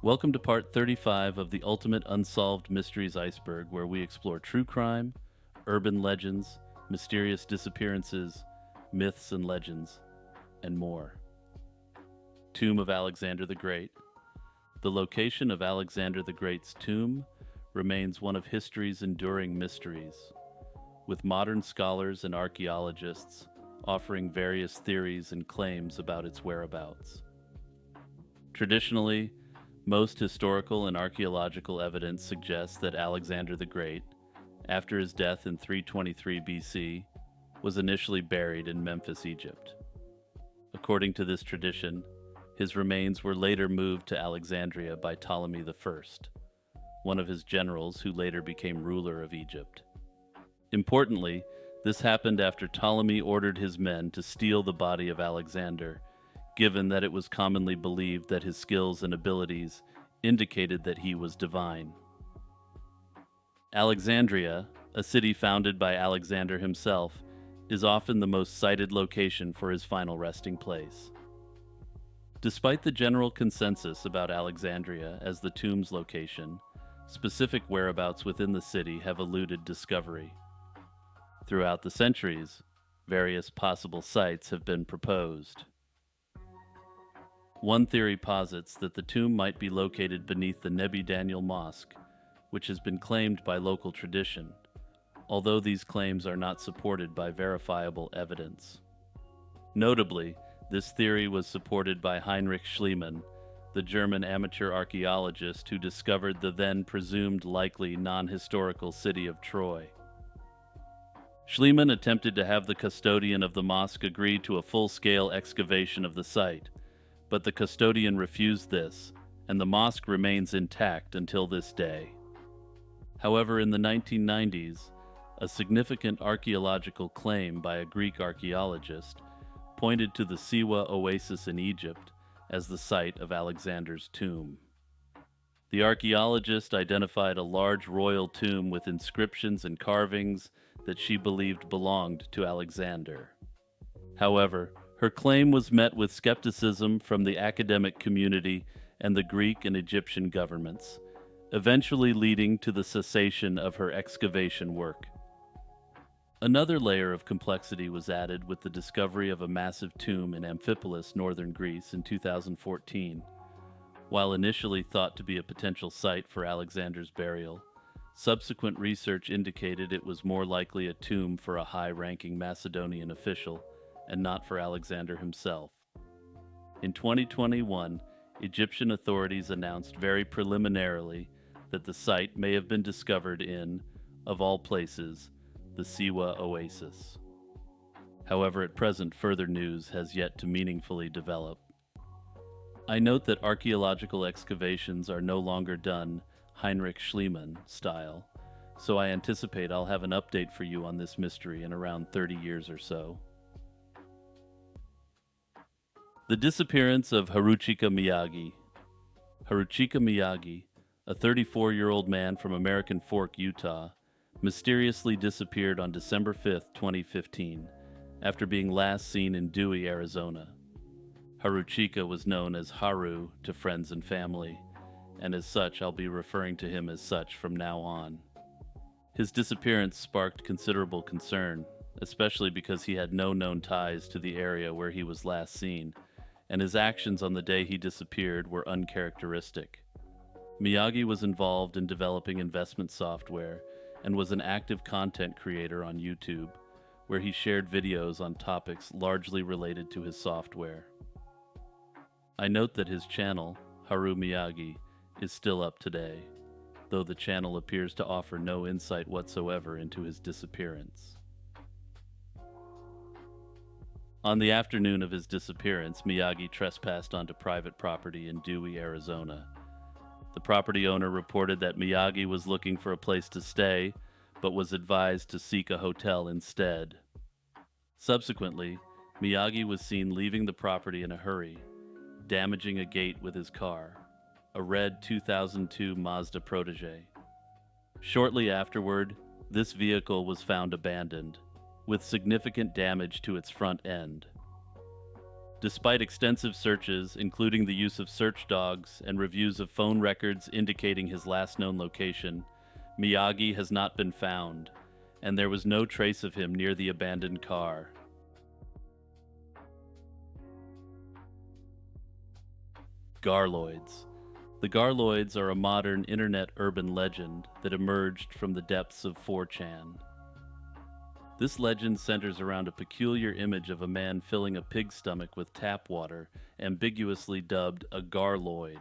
Welcome to part 35 of the Ultimate Unsolved Mysteries Iceberg, where we explore true crime, urban legends, mysterious disappearances, myths and legends, and more. Tomb of Alexander the Great. The location of Alexander the Great's tomb remains one of history's enduring mysteries, with modern scholars and archaeologists offering various theories and claims about its whereabouts. Traditionally, most historical and archaeological evidence suggests that Alexander the Great, after his death in 323 BC, was initially buried in Memphis, Egypt. According to this tradition, his remains were later moved to Alexandria by Ptolemy I, one of his generals who later became ruler of Egypt. Importantly, this happened after Ptolemy ordered his men to steal the body of Alexander, given that it was commonly believed that his skills and abilities indicated that he was divine. Alexandria, a city founded by Alexander himself, is often the most cited location for his final resting place. Despite the general consensus about Alexandria as the tomb's location, specific whereabouts within the city have eluded discovery. Throughout the centuries, various possible sites have been proposed. One theory posits that the tomb might be located beneath the Nebi Daniel Mosque, which has been claimed by local tradition, although these claims are not supported by verifiable evidence. Notably, this theory was supported by Heinrich Schliemann, the German amateur archaeologist who discovered the then presumed likely non-historical city of Troy. Schliemann attempted to have the custodian of the mosque agree to a full-scale excavation of the site, but the custodian refused this, and the mosque remains intact until this day. However, in the 1990s, a significant archaeological claim by a Greek archaeologist pointed to the Siwa oasis in Egypt as the site of Alexander's tomb. The archaeologist identified a large royal tomb with inscriptions and carvings that she believed belonged to Alexander. However, her claim was met with skepticism from the academic community and the Greek and Egyptian governments, eventually leading to the cessation of her excavation work. Another layer of complexity was added with the discovery of a massive tomb in Amphipolis, northern Greece, in 2014. While initially thought to be a potential site for Alexander's burial, subsequent research indicated it was more likely a tomb for a high-ranking Macedonian official and not for Alexander himself. In 2021, Egyptian authorities announced very preliminarily that the site may have been discovered in, of all places, the Siwa oasis. However, at present, further news has yet to meaningfully develop. I note that archaeological excavations are no longer done Heinrich Schliemann style, so I anticipate I'll have an update for you on this mystery in around 30 years or so. The disappearance of Haruchika Miyagi. Haruchika Miyagi, a 34-year-old man from American Fork, Utah, mysteriously disappeared on December 5, 2015, after being last seen in Dewey, Arizona. Haruchika was known as Haru to friends and family, and as such I'll be referring to him as such from now on. His disappearance sparked considerable concern, especially because he had no known ties to the area where he was last seen, and his actions on the day he disappeared were uncharacteristic. Miyagi was involved in developing investment software and was an active content creator on YouTube, where he shared videos on topics largely related to his software. I note that his channel, Haru Miyagi, is still up today, though the channel appears to offer no insight whatsoever into his disappearance. On the afternoon of his disappearance, Miyagi trespassed onto private property in Dewey, Arizona. The property owner reported that Miyagi was looking for a place to stay, but was advised to seek a hotel instead. Subsequently, Miyagi was seen leaving the property in a hurry, damaging a gate with his car, a red 2002 Mazda Protege. Shortly afterward, this vehicle was found abandoned, with significant damage to its front end. Despite extensive searches, including the use of search dogs and reviews of phone records indicating his last known location, Miyagi has not been found, and there was no trace of him near the abandoned car. Garloids. The Garloids are a modern internet urban legend that emerged from the depths of 4chan. This legend centers around a peculiar image of a man filling a pig's stomach with tap water, ambiguously dubbed a garloid.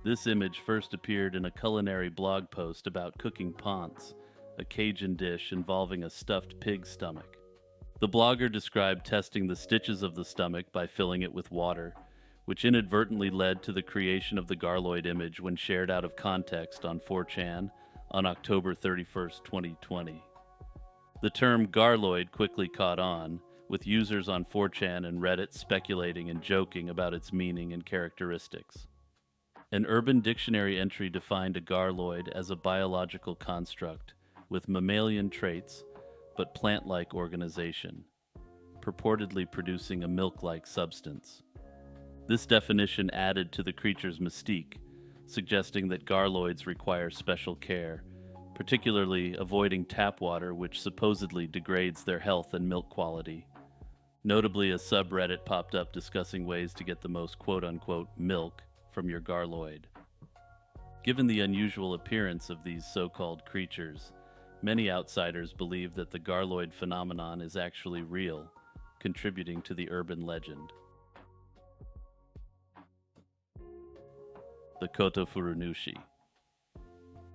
This image first appeared in a culinary blog post about cooking ponce, a Cajun dish involving a stuffed pig's stomach. The blogger described testing the stitches of the stomach by filling it with water, which inadvertently led to the creation of the garloid image when shared out of context on 4chan on October 31st, 2020. The term garloid quickly caught on, with users on 4chan and Reddit speculating and joking about its meaning and characteristics. An Urban Dictionary entry defined a garloid as a biological construct with mammalian traits but plant-like organization, purportedly producing a milk-like substance. This definition added to the creature's mystique, suggesting that garloids require special care, particularly avoiding tap water, which supposedly degrades their health and milk quality. Notably, a subreddit popped up discussing ways to get the most quote-unquote milk from your garloid. Given the unusual appearance of these so-called creatures, many outsiders believe that the garloid phenomenon is actually real, contributing to the urban legend. The Koto Furunushi.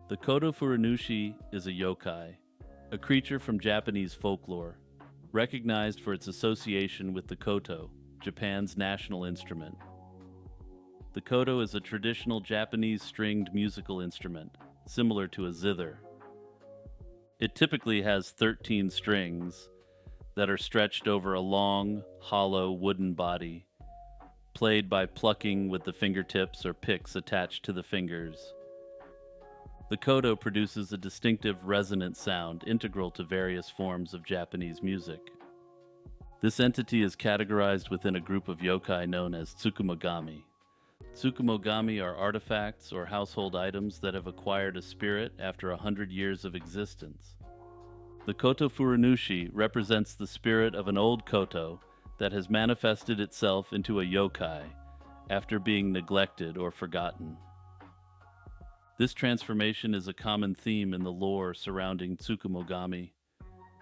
The Koto Furunushi is a yokai, a creature from Japanese folklore, recognized for its association with the koto, Japan's national instrument. The koto is a traditional Japanese stringed musical instrument, similar to a zither. It typically has 13 strings that are stretched over a long, hollow wooden body, played by plucking with the fingertips or picks attached to the fingers. The koto produces a distinctive resonant sound integral to various forms of Japanese music. This entity is categorized within a group of yokai known as tsukumogami. Tsukumogami are artifacts or household items that have acquired a spirit after 100 years of existence. The Koto Furunushi represents the spirit of an old koto that has manifested itself into a yokai after being neglected or forgotten. This transformation is a common theme in the lore surrounding Tsukumogami,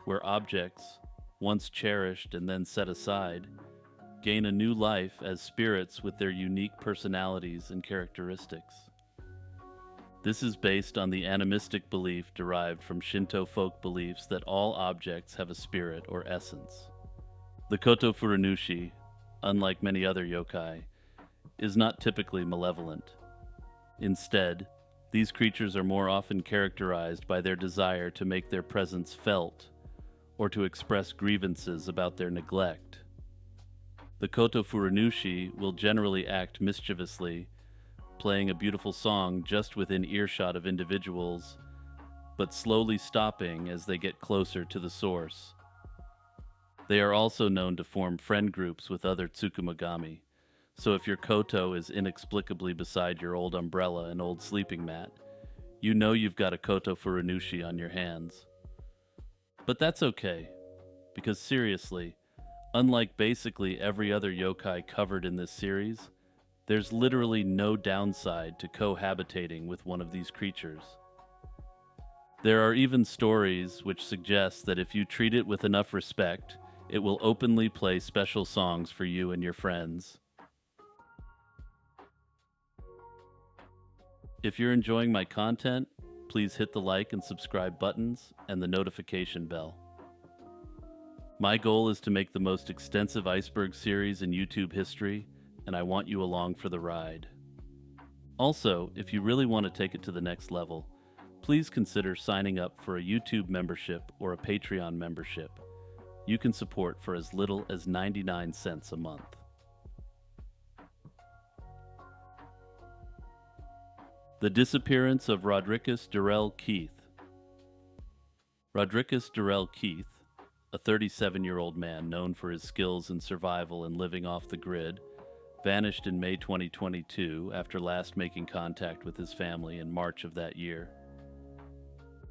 where objects, once cherished and then set aside, gain a new life as spirits with their unique personalities and characteristics. This is based on the animistic belief derived from Shinto folk beliefs that all objects have a spirit or essence. The Koto Furunushi, unlike many other yokai, is not typically malevolent. Instead, these creatures are more often characterized by their desire to make their presence felt or to express grievances about their neglect. The Koto Furunushi will generally act mischievously, playing a beautiful song just within earshot of individuals, but slowly stopping as they get closer to the source. They are also known to form friend groups with other Tsukumogami, so if your koto is inexplicably beside your old umbrella and old sleeping mat, you know you've got a Koto Furunushi on your hands. But that's okay, because seriously, unlike basically every other yokai covered in this series, there's literally no downside to cohabitating with one of these creatures. There are even stories which suggest that if you treat it with enough respect, it will openly play special songs for you and your friends. If you're enjoying my content, please hit the like and subscribe buttons and the notification bell. My goal is to make the most extensive iceberg series in YouTube history, and I want you along for the ride. Also, if you really want to take it to the next level, please consider signing up for a YouTube membership or a Patreon membership. You can support for as little as 99 cents a month. The disappearance of Rodricus Durell Keith. Rodricus Durell Keith, a 37-year-old man known for his skills in survival and living off the grid, vanished in May 2022 after last making contact with his family in March of that year.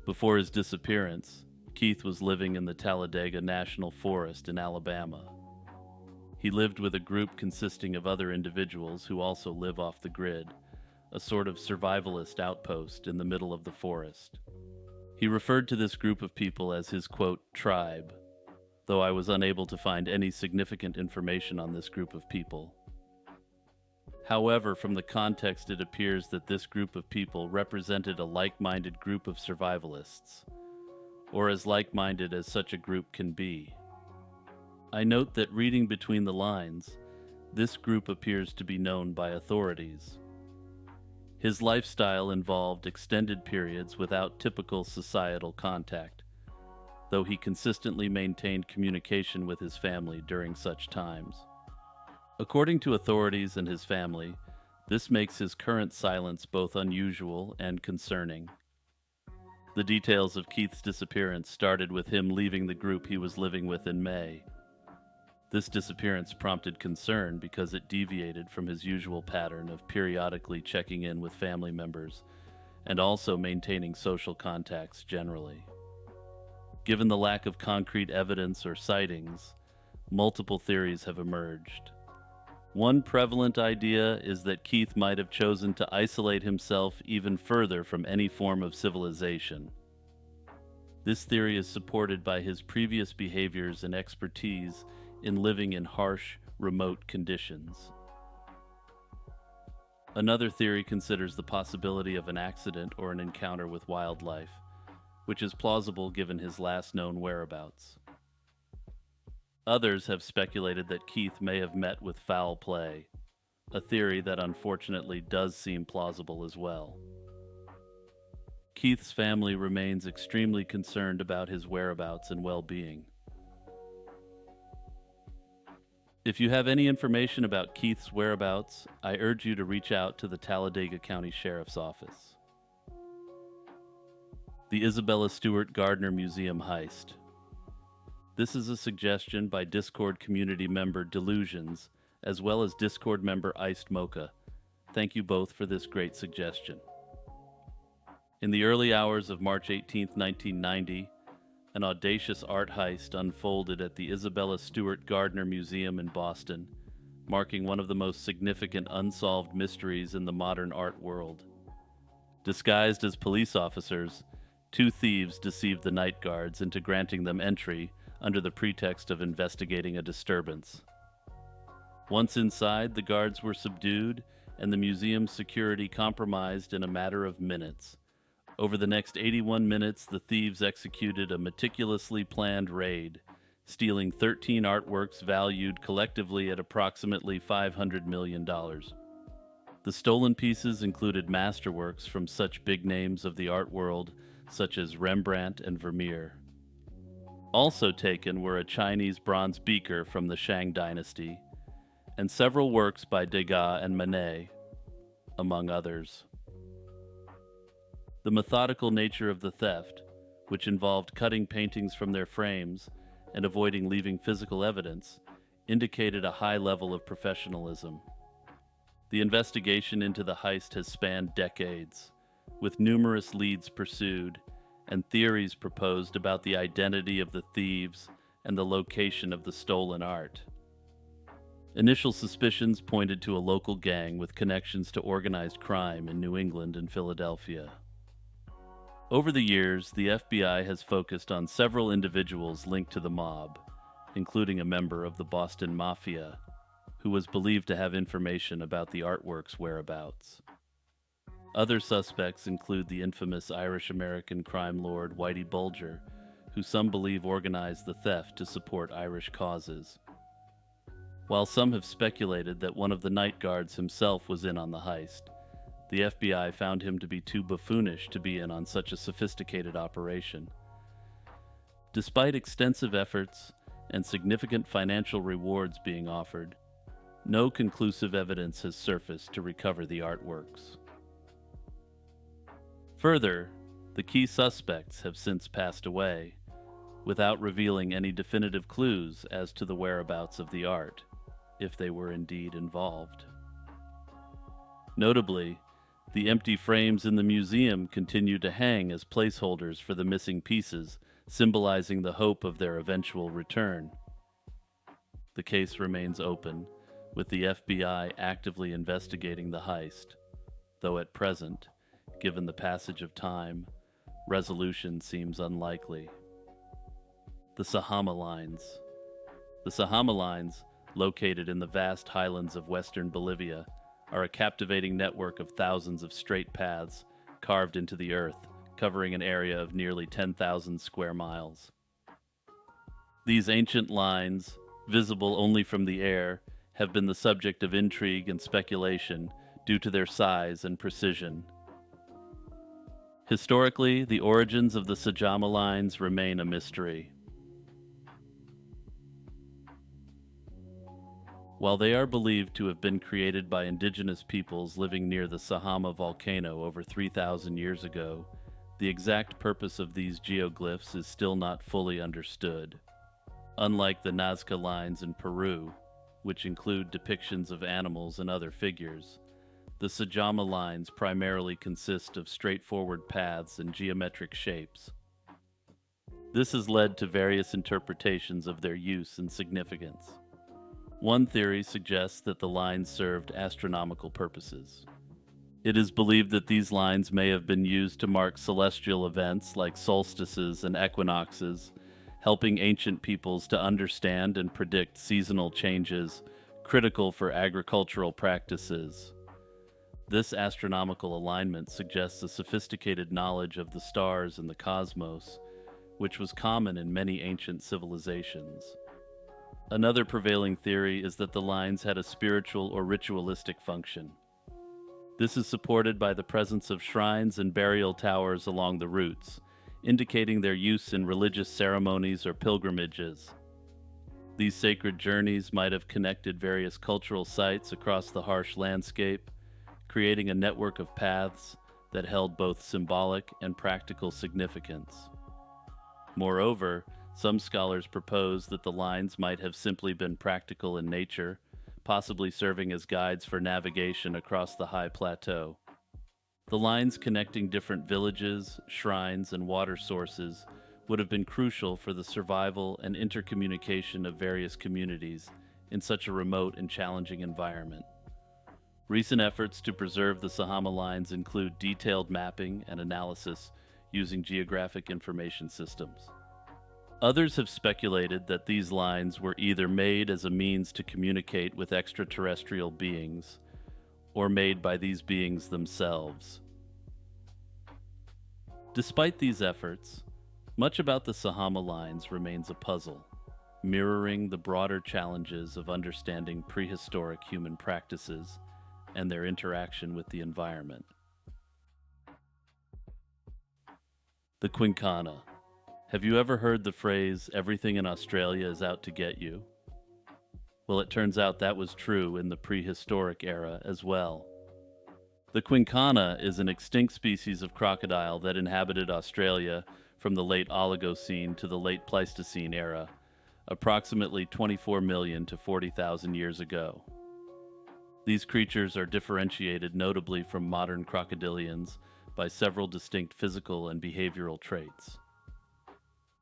Before his disappearance, Keith was living in the Talladega National Forest in Alabama. He lived with a group consisting of other individuals who also live off the grid, a sort of survivalist outpost in the middle of the forest. He referred to this group of people as his, quote, tribe, though I was unable to find any significant information on this group of people. However, from the context it appears that this group of people represented a like-minded group of survivalists, or as like-minded as such a group can be. I note that reading between the lines, this group appears to be known by authorities. His lifestyle involved extended periods without typical societal contact, though he consistently maintained communication with his family during such times. According to authorities and his family, this makes his current silence both unusual and concerning. The details of Keith's disappearance started with him leaving the group he was living with in May. This disappearance prompted concern because it deviated from his usual pattern of periodically checking in with family members and also maintaining social contacts generally. Given the lack of concrete evidence or sightings, multiple theories have emerged. One prevalent idea is that Keith might have chosen to isolate himself even further from any form of civilization. This theory is supported by his previous behaviors and expertise in living in harsh, remote conditions. Another theory considers the possibility of an accident or an encounter with wildlife, which is plausible given his last known whereabouts. Others have speculated that Keith may have met with foul play, a theory that unfortunately does seem plausible as well. Keith's family remains extremely concerned about his whereabouts and well-being. If you have any information about Keith's whereabouts, I urge you to reach out to the Talladega County Sheriff's Office. The Isabella Stewart Gardner Museum Heist. This is a suggestion by Discord community member Delusions, as well as Discord member Iced Mocha. Thank you both for this great suggestion. In the early hours of March 18, 1990, an audacious art heist unfolded at the Isabella Stewart Gardner Museum in Boston, marking one of the most significant unsolved mysteries in the modern art world. Disguised as police officers, two thieves deceived the night guards into granting them entry under the pretext of investigating a disturbance. Once inside, the guards were subdued and the museum's security compromised in a matter of minutes. Over the next 81 minutes, the thieves executed a meticulously planned raid, stealing 13 artworks valued collectively at approximately $500 million. The stolen pieces included masterworks from such big names of the art world such as Rembrandt and Vermeer. Also taken were a Chinese bronze beaker from the Shang dynasty, and several works by Degas and Manet, among others. The methodical nature of the theft, which involved cutting paintings from their frames and avoiding leaving physical evidence, indicated a high level of professionalism. The investigation into the heist has spanned decades, with numerous leads pursued and theories proposed about the identity of the thieves and the location of the stolen art. Initial suspicions pointed to a local gang with connections to organized crime in New England and Philadelphia. Over the years, the FBI has focused on several individuals linked to the mob, including a member of the Boston Mafia, who was believed to have information about the artwork's whereabouts. Other suspects include the infamous Irish-American crime lord Whitey Bulger, who some believe organized the theft to support Irish causes. While some have speculated that one of the night guards himself was in on the heist, the FBI found him to be too buffoonish to be in on such a sophisticated operation. Despite extensive efforts and significant financial rewards being offered, no conclusive evidence has surfaced to recover the artworks. Further, the key suspects have since passed away, without revealing any definitive clues as to the whereabouts of the art, if they were indeed involved. Notably, the empty frames in the museum continue to hang as placeholders for the missing pieces, symbolizing the hope of their eventual return. The case remains open, with the FBI actively investigating the heist, though at present, given the passage of time, resolution seems unlikely. The Sajama Lines. The Sajama Lines, located in the vast highlands of western Bolivia, are a captivating network of thousands of straight paths carved into the earth, covering an area of nearly 10,000 square miles. These ancient lines, visible only from the air, have been the subject of intrigue and speculation due to their size and precision. Historically, the origins of the Sajama Lines remain a mystery. While they are believed to have been created by indigenous peoples living near the Sajama volcano over 3,000 years ago, the exact purpose of these geoglyphs is still not fully understood. Unlike the Nazca lines in Peru, which include depictions of animals and other figures, the Sajama lines primarily consist of straightforward paths and geometric shapes. This has led to various interpretations of their use and significance. One theory suggests that the lines served astronomical purposes. It is believed that these lines may have been used to mark celestial events like solstices and equinoxes, helping ancient peoples to understand and predict seasonal changes critical for agricultural practices. This astronomical alignment suggests a sophisticated knowledge of the stars and the cosmos, which was common in many ancient civilizations. Another prevailing theory is that the lines had a spiritual or ritualistic function. This is supported by the presence of shrines and burial towers along the routes, indicating their use in religious ceremonies or pilgrimages. These sacred journeys might have connected various cultural sites across the harsh landscape, creating a network of paths that held both symbolic and practical significance. Moreover, some scholars propose that the lines might have simply been practical in nature, possibly serving as guides for navigation across the high plateau. The lines connecting different villages, shrines, and water sources would have been crucial for the survival and intercommunication of various communities in such a remote and challenging environment. Recent efforts to preserve the Sajama lines include detailed mapping and analysis using geographic information systems. Others have speculated that these lines were either made as a means to communicate with extraterrestrial beings, or made by these beings themselves. Despite these efforts, much about the Sajama lines remains a puzzle, mirroring the broader challenges of understanding prehistoric human practices and their interaction with the environment. The Quinkana. Have you ever heard the phrase, "everything in Australia is out to get you"? Well, it turns out that was true in the prehistoric era as well. The Quinkana is an extinct species of crocodile that inhabited Australia from the late Oligocene to the late Pleistocene era, approximately 24 million to 40,000 years ago. These creatures are differentiated notably from modern crocodilians by several distinct physical and behavioral traits.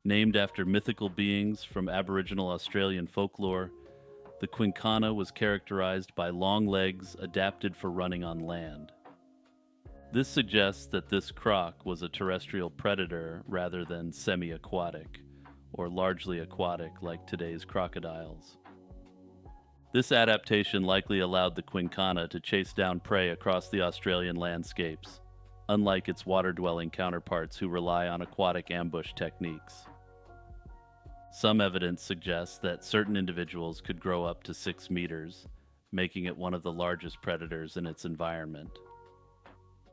Named after mythical beings from Aboriginal Australian folklore, the Quinkana was characterized by long legs adapted for running on land. This suggests that this croc was a terrestrial predator rather than semi-aquatic, or largely aquatic like today's crocodiles. This adaptation likely allowed the Quinkana to chase down prey across the Australian landscapes, unlike its water-dwelling counterparts who rely on aquatic ambush techniques. Some evidence suggests that certain individuals could grow up to 6 meters, making it one of the largest predators in its environment.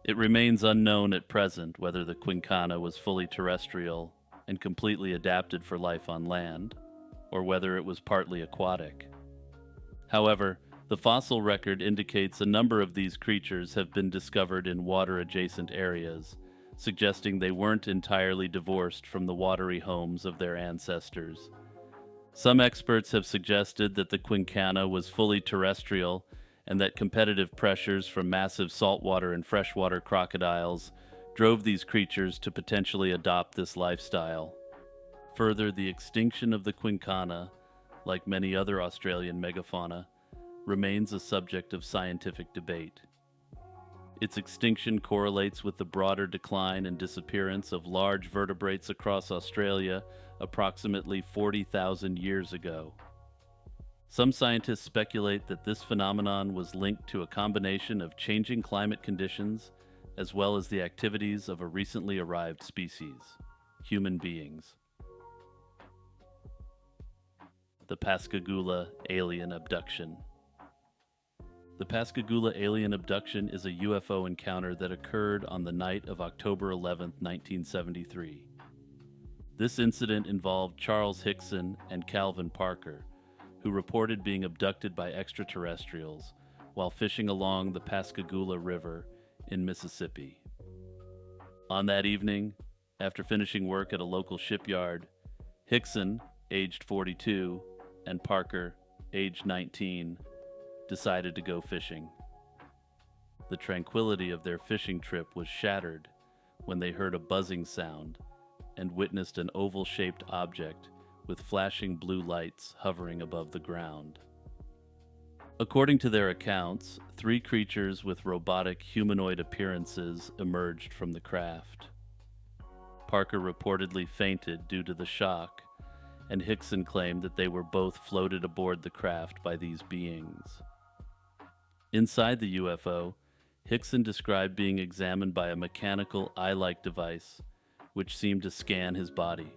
It remains unknown at present whether the Quinkana was fully terrestrial and completely adapted for life on land, or whether it was partly aquatic. However, the fossil record indicates a number of these creatures have been discovered in water-adjacent areas, suggesting they weren't entirely divorced from the watery homes of their ancestors. Some experts have suggested that the Quinkana was fully terrestrial and that competitive pressures from massive saltwater and freshwater crocodiles drove these creatures to potentially adopt this lifestyle. Further, the extinction of the Quinkana, like many other Australian megafauna, remains a subject of scientific debate. Its extinction correlates with the broader decline and disappearance of large vertebrates across Australia approximately 40,000 years ago. Some scientists speculate that this phenomenon was linked to a combination of changing climate conditions as well as the activities of a recently arrived species, human beings. The Pascagoula Alien Abduction. The Pascagoula Alien Abduction is a UFO encounter that occurred on the night of October 11, 1973. This incident involved Charles Hickson and Calvin Parker, who reported being abducted by extraterrestrials while fishing along the Pascagoula River in Mississippi. On that evening, after finishing work at a local shipyard, Hickson, aged 42, and Parker, aged 19, decided to go fishing. The tranquility of their fishing trip was shattered when they heard a buzzing sound and witnessed an oval-shaped object with flashing blue lights hovering above the ground. According to their accounts, 3 creatures with robotic humanoid appearances emerged from the craft. Parker reportedly fainted due to the shock, and Hickson claimed that they were both floated aboard the craft by these beings. Inside the UFO, Hickson described being examined by a mechanical eye-like device, which seemed to scan his body.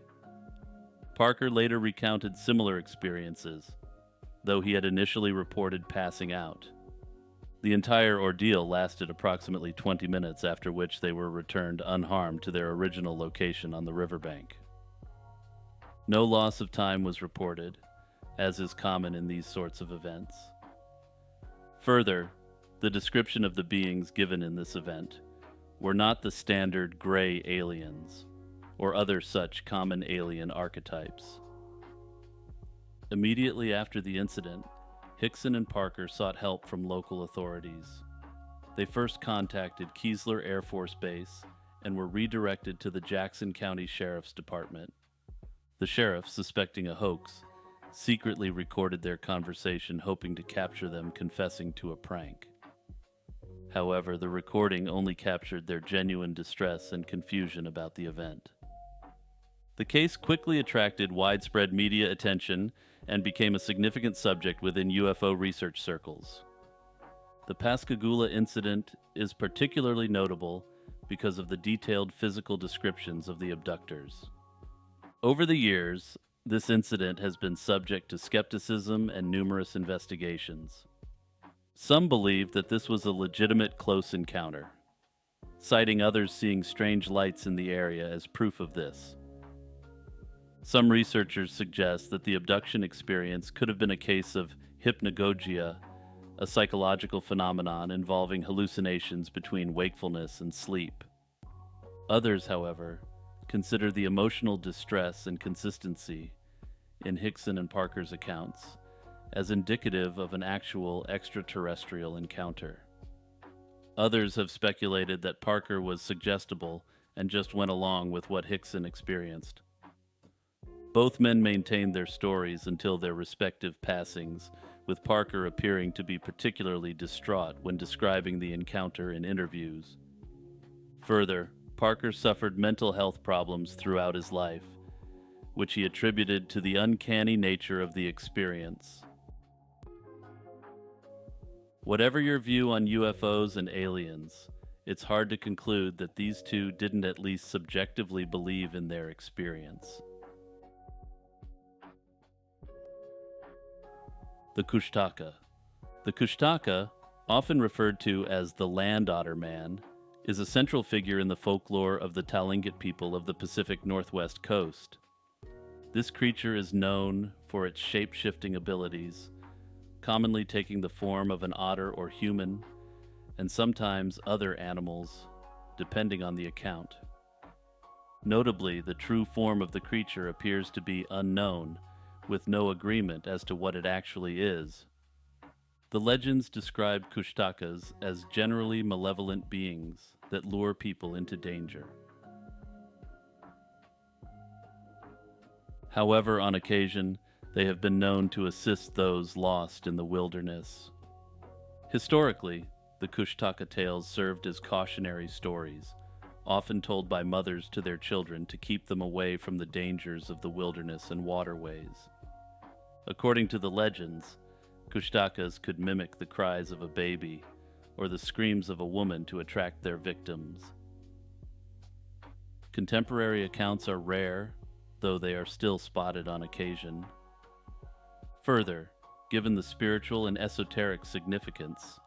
Parker later recounted similar experiences, though he had initially reported passing out. The entire ordeal lasted approximately 20 minutes, after which they were returned unharmed to their original location on the riverbank. No loss of time was reported, as is common in these sorts of events. Further, the description of the beings given in this event were not the standard gray aliens, or other such common alien archetypes. Immediately after the incident, Hickson and Parker sought help from local authorities. They first contacted Keesler Air Force Base and were redirected to the Jackson County Sheriff's Department. The sheriff, suspecting a hoax, secretly recorded their conversation, hoping to capture them confessing to a prank. However, the recording only captured their genuine distress and confusion about the event. The case quickly attracted widespread media attention and became a significant subject within UFO research circles. The Pascagoula incident is particularly notable because of the detailed physical descriptions of the abductors. Over the years, this incident has been subject to skepticism and numerous investigations. Some believe that this was a legitimate close encounter, citing others seeing strange lights in the area as proof of this. Some researchers suggest that the abduction experience could have been a case of hypnagogia, a psychological phenomenon involving hallucinations between wakefulness and sleep. Others, however, consider the emotional distress and consistency in Hickson and Parker's accounts as indicative of an actual extraterrestrial encounter. Others have speculated that Parker was suggestible and just went along with what Hickson experienced. Both men maintained their stories until their respective passings, with Parker appearing to be particularly distraught when describing the encounter in interviews. Further, Parker suffered mental health problems throughout his life, which he attributed to the uncanny nature of the experience. Whatever your view on UFOs and aliens, it's hard to conclude that these two didn't at least subjectively believe in their experience. The Kushtaka. The Kushtaka, often referred to as the Land Otter Man, is a central figure in the folklore of the Tlingit people of the Pacific Northwest coast. This creature is known for its shape-shifting abilities, commonly taking the form of an otter or human, and sometimes other animals, depending on the account. Notably, the true form of the creature appears to be unknown, with no agreement as to what it actually is. The legends describe Kushtakas as generally malevolent beings that lure people into danger. However, on occasion, they have been known to assist those lost in the wilderness. Historically, the Kushtaka tales served as cautionary stories, often told by mothers to their children to keep them away from the dangers of the wilderness and waterways. According to the legends, Kushtakas could mimic the cries of a baby or the screams of a woman to attract their victims. Contemporary accounts are rare, though they are still spotted on occasion. Further, given the spiritual and esoteric significance,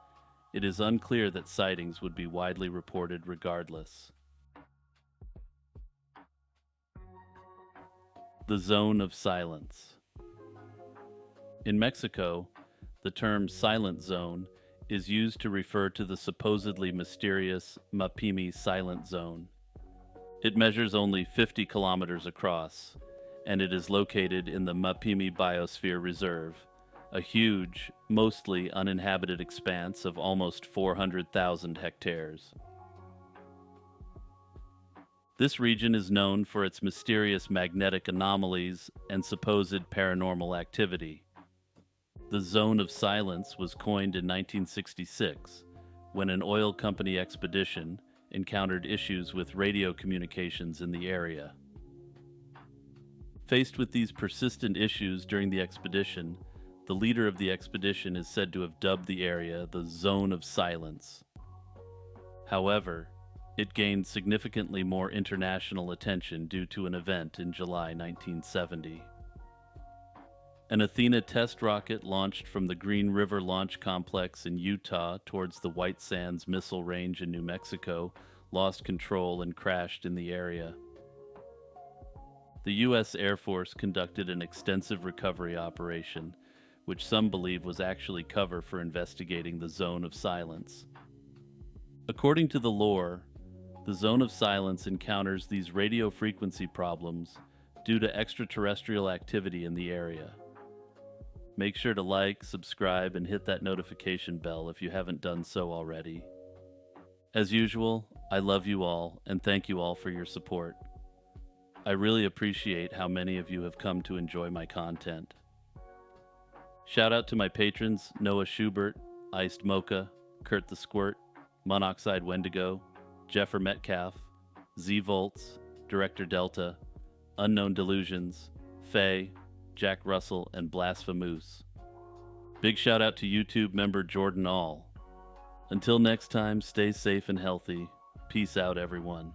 it is unclear that sightings would be widely reported regardless. The Zone of Silence. In Mexico, the term Silent Zone is used to refer to the supposedly mysterious Mapimi Silent Zone. It measures only 50 kilometers across, and it is located in the Mapimi Biosphere Reserve, a huge, mostly uninhabited expanse of almost 400,000 hectares. This region is known for its mysterious magnetic anomalies and supposed paranormal activity. The Zone of Silence was coined in 1966 when an oil company expedition encountered issues with radio communications in the area. Faced with these persistent issues during the expedition, the leader of the expedition is said to have dubbed the area the Zone of Silence. However, it gained significantly more international attention due to an event in July 1970. An Athena test rocket launched from the Green River Launch Complex in Utah towards the White Sands Missile Range in New Mexico lost control and crashed in the area. The U.S. Air Force conducted an extensive recovery operation, which some believe was actually cover for investigating the Zone of Silence. According to the lore, the Zone of Silence encounters these radio frequency problems due to extraterrestrial activity in the area. Make sure to like, subscribe, and hit that notification bell if you haven't done so already. As usual, I love you all and thank you all for your support. I really appreciate how many of you have come to enjoy my content. Shout out to my patrons Noah Schubert, Iced Mocha, Kurt the Squirt, Monoxide Wendigo, Jeffer Metcalf, Z Volts, Director Delta, Unknown Delusions, Faye, Jack Russell, and Blasphemous. Big shout out to YouTube member Jordan All. Until next time, stay safe and healthy. Peace out, everyone.